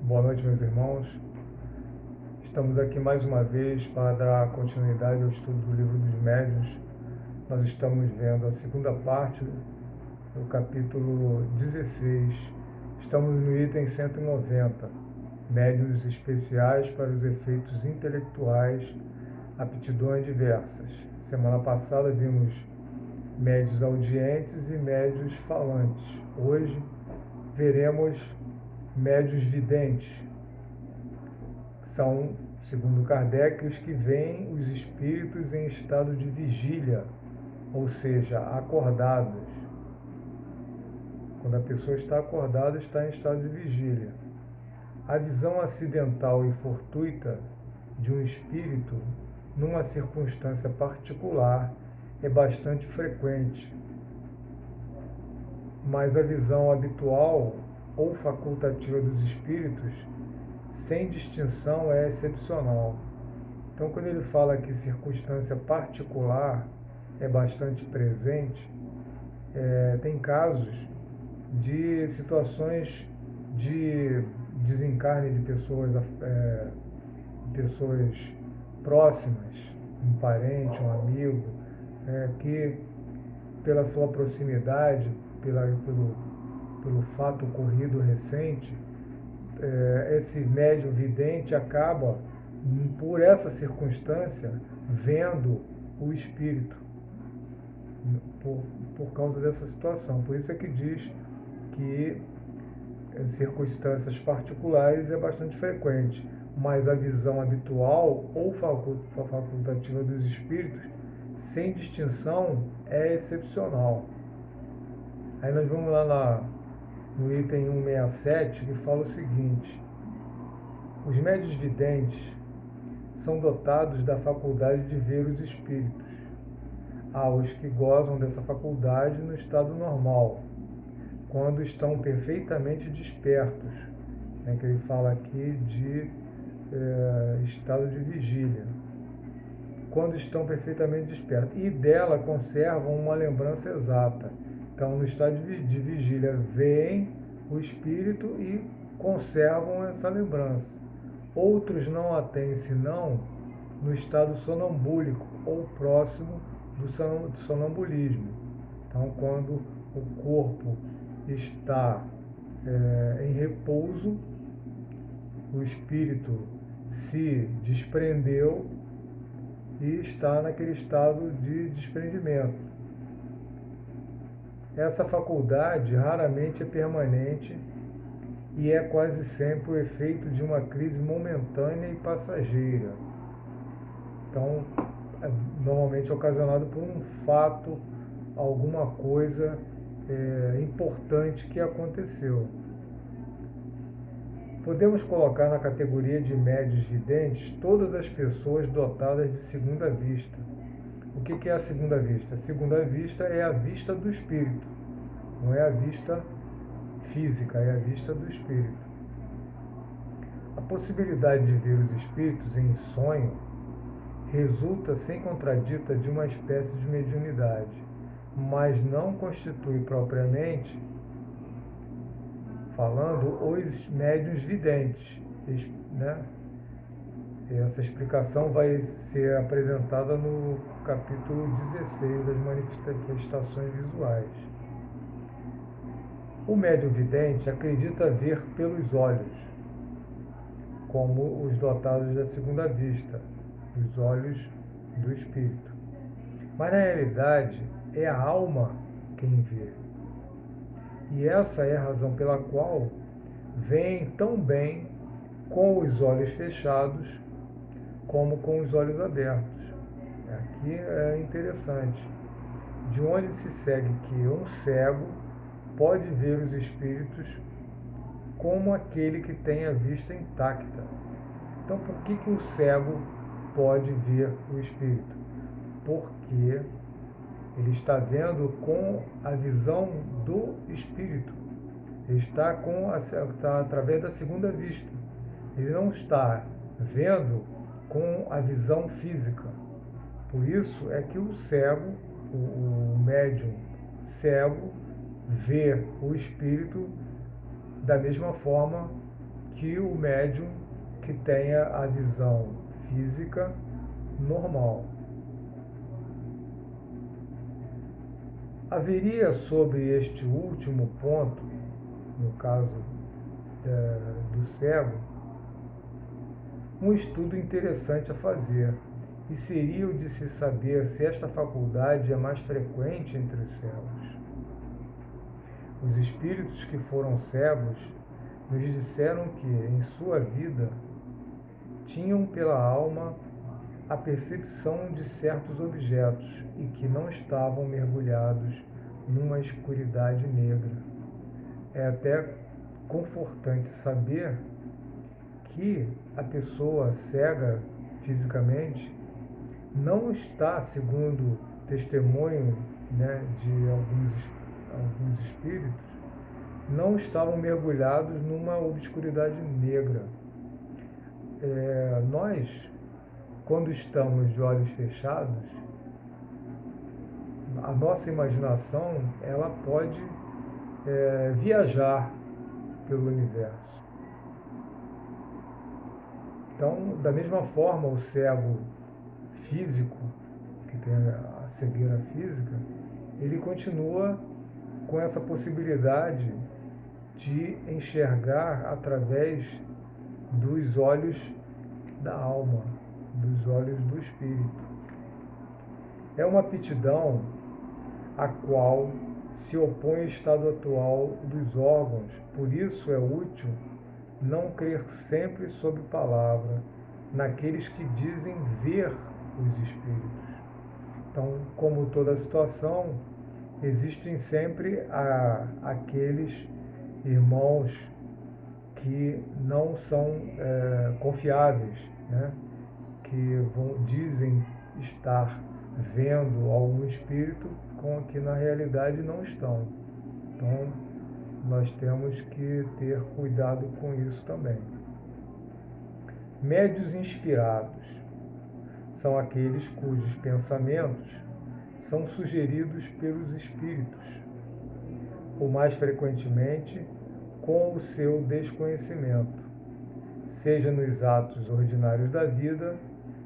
Boa noite, meus irmãos. Estamos aqui mais uma vez para dar continuidade ao estudo do Livro dos Médiuns. Nós estamos vendo a segunda parte do capítulo 16. Estamos no item 190, Médiuns especiais para os efeitos intelectuais, aptidões diversas. Semana passada vimos médiuns audientes e médiuns falantes. Hoje veremos médiuns videntes. São, segundo Kardec, os que veem os espíritos em estado de vigília, ou seja, acordados. Quando a pessoa está acordada, está em estado de vigília. A visão acidental e fortuita de um espírito, numa circunstância particular, é bastante frequente, mas a visão habitual ou facultativa dos espíritos, sem distinção, é excepcional. Então, quando ele fala que circunstância particular é bastante presente, tem casos de situações de desencarne de pessoas próximas, um parente, um amigo, que pela sua proximidade, pelo fato ocorrido recente, esse médium vidente acaba, por essa circunstância, vendo o espírito, por causa dessa situação. Por isso é que diz que em circunstâncias particulares é bastante frequente, mas a visão habitual ou facultativa dos espíritos, sem distinção, é excepcional. Aí nós vamos lá no item 167, que fala o seguinte: os médiuns videntes são dotados da faculdade de ver os espíritos. Há os que gozam dessa faculdade no estado normal, quando estão perfeitamente despertos, que ele fala aqui de estado de vigília, quando estão perfeitamente despertos, e dela conservam uma lembrança exata. Então, no estado de vigília, veem o espírito e conservam essa lembrança. Outros não a têm senão no estado sonambúlico ou próximo do sonambulismo. Então, quando o corpo está em repouso, o espírito se desprendeu e está naquele estado de desprendimento. Essa faculdade raramente é permanente e é quase sempre o efeito de uma crise momentânea e passageira. Então, normalmente é ocasionado por um fato, alguma coisa importante que aconteceu. Podemos colocar na categoria de médiuns videntes todas as pessoas dotadas de segunda vista. O que é a segunda vista? A segunda vista é a vista do espírito, não é a vista física, é a vista do espírito. A possibilidade de ver os espíritos em sonho resulta sem contradita de uma espécie de mediunidade, mas não constitui propriamente falando os médiuns videntes, Essa explicação vai ser apresentada no capítulo 16 das manifestações visuais. O médium vidente acredita ver pelos olhos, como os dotados da segunda vista, os olhos do espírito. Mas na realidade é a alma quem vê. E essa é a razão pela qual veem tão bem com os olhos fechados como com os olhos abertos. Aqui é interessante. De onde se segue que um cego pode ver os espíritos como aquele que tem a vista intacta. Então, por que o cego pode ver o espírito? Porque ele está vendo com a visão do espírito. Ele está através da segunda vista. Ele não está vendo com a visão física. Por isso é que o cego, o médium cego, vê o espírito da mesma forma que o médium que tenha a visão física normal. Haveria sobre este último ponto, no caso do cego, um estudo interessante a fazer, e seria o de se saber se esta faculdade é mais frequente entre os cegos. Os espíritos que foram cegos nos disseram que, em sua vida, tinham pela alma a percepção de certos objetos e que não estavam mergulhados numa escuridade negra. É até confortante saber que a pessoa cega fisicamente não está, segundo testemunho, né, de alguns espíritos, não estavam mergulhados numa obscuridade negra. Nós, quando estamos de olhos fechados, a nossa imaginação ela pode viajar pelo universo. Então, da mesma forma, o cego físico, que tem a cegueira física, ele continua com essa possibilidade de enxergar através dos olhos da alma, dos olhos do espírito. É uma aptidão a qual se opõe o estado atual dos órgãos, por isso é útil não crer sempre sob palavra naqueles que dizem ver os espíritos. Então, como toda situação, existem sempre aqueles irmãos que não são confiáveis, né? Que dizem estar vendo algum espírito que na realidade não estão. Então, nós temos que ter cuidado com isso também. Médios inspirados são aqueles cujos pensamentos são sugeridos pelos espíritos, ou mais frequentemente com o seu desconhecimento, seja nos atos ordinários da vida,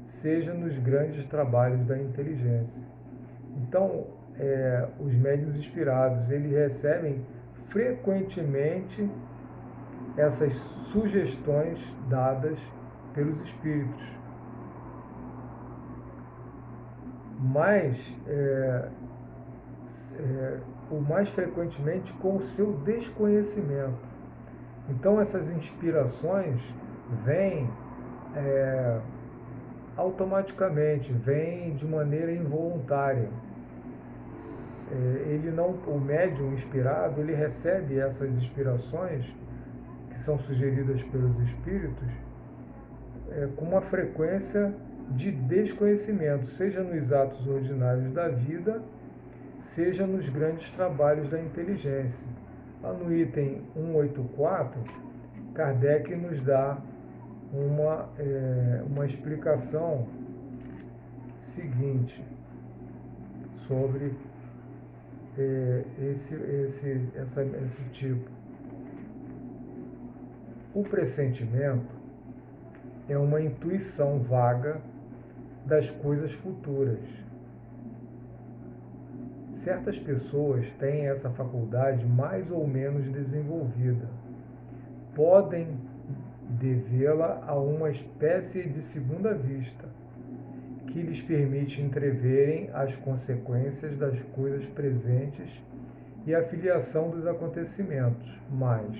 seja nos grandes trabalhos da inteligência. Então, os médiuns inspirados, eles recebem frequentemente essas sugestões dadas pelos espíritos. Mas, o mais frequentemente com o seu desconhecimento. Então, essas inspirações vêm automaticamente, vêm de maneira involuntária. O médium inspirado, ele recebe essas inspirações que são sugeridas pelos espíritos com uma frequência de desconhecimento, seja nos atos ordinários da vida, seja nos grandes trabalhos da inteligência. Lá no item 184, Kardec nos dá uma explicação seguinte sobre esse tipo. O pressentimento é uma intuição vaga das coisas futuras. Certas pessoas têm essa faculdade mais ou menos desenvolvida. Podem devê-la a uma espécie de segunda vista, que lhes permite entreverem as consequências das coisas presentes e a filiação dos acontecimentos, mas,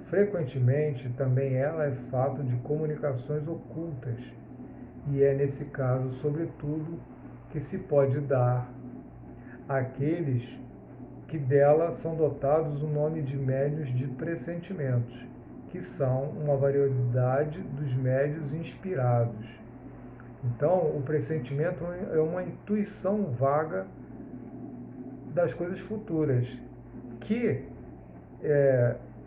frequentemente, também ela é fato de comunicações ocultas, e é nesse caso, sobretudo, que se pode dar àqueles que dela são dotados o nome de médiuns de pressentimentos, que são uma variedade dos médiuns inspirados. Então, o pressentimento é uma intuição vaga das coisas futuras, que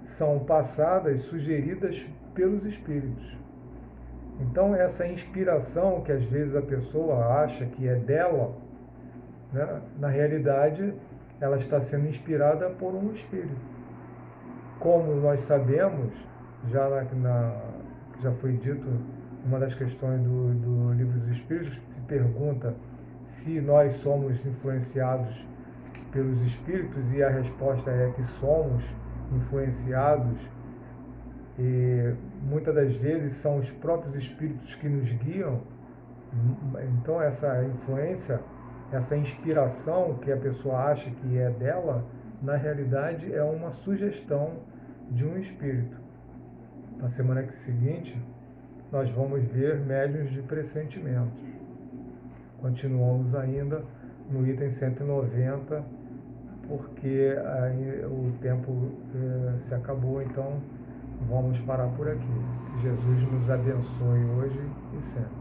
são passadas, sugeridas pelos espíritos. Então, essa inspiração que às vezes a pessoa acha que é dela, né, na realidade, ela está sendo inspirada por um espírito. Como nós sabemos, já que já foi dito, uma das questões do Livro dos Espíritos, se pergunta se nós somos influenciados pelos espíritos, e a resposta é que somos influenciados, e muitas das vezes são os próprios espíritos que nos guiam. Então essa influência, essa inspiração que a pessoa acha que é dela, na realidade é uma sugestão de um espírito. Na semana seguinte, nós vamos ver médiuns de pressentimento. Continuamos ainda no item 190, porque aí o tempo se acabou, então vamos parar por aqui. Que Jesus nos abençoe hoje e sempre.